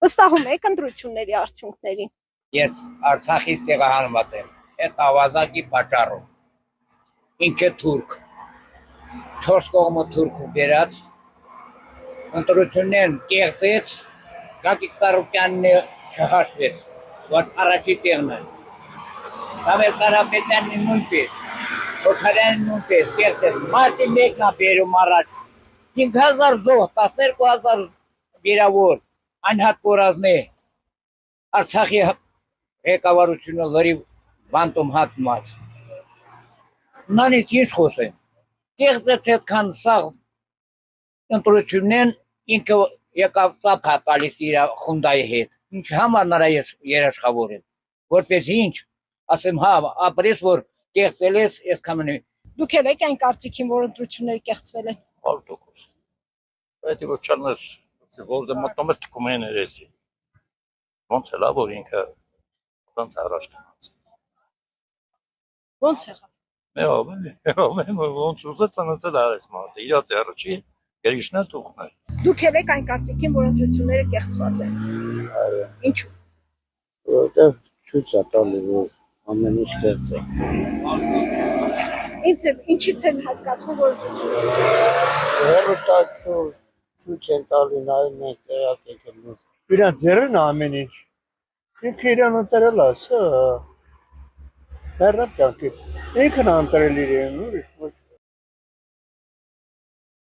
Վստահում եք ընտրությունների արդյունքներին։ Ես Արցախից տեղահանված եմ, այդ ավազակի պատճառով։ Ինքը թուրք, 4 կողմը թուրք բերած, ընտրություններն կեղտեց, Գագիկ Ծառուկյանն չհաշվեց, որ առաջի տեղն է։ Սամվել Կարապետյանն նույնպես, Օթարյանն նույնպես կեղտեց, մարտի մեկն է բերում առաջ, 5000 զոհ, 12000 վիրավոր, անհատ կորազն է, Արցախի ղեկավարությունը լրիվ բանտում հատմած։ Նանից ինչ խոսեմ, կեղտեց այդքան սաղ ընտրություններն ինքը եկավ ծափ է տալիս իր խունդայի հետ։ Ինչ համար նրա ես երաշխավոր եմ, որպես ինչ, ասեմ հա, ապրես, որ կեղտել ես, այսքան մնի։ Դուք էլ եք այն կարծիքին, որ ընտրությունները կեղծվել են։ 100%։ Այդ ոչ չանես, որ դե մտնում է թքում են երեսի։ Ոնց է լավ, որ ինքը ոնց առաջ գնաց։ Ոնց եղավ։ Ոնց ուզեց անցել արես մարդը, իրաց առաջի գերիշնա թողնել։ Դուք էլ եք այն կարծիքին, որ ընտրությունները կեղծված են։ Այո, Ինչու։ որտեղ ցույց է տալի, որ ամեն ինչ կեղծ է։ Ինչից են հասկացվում, որ ընտրությունները Հերոտացու ցույց են տալի նայում են տեղակ եկել։ Իրանց ձեռն ամեն ինչ։ Ինքը իրան ընտրել է, սա։ Հերրապ կյանքի։ Ինքն ընտրել իրեն, ուրիշ ոչ։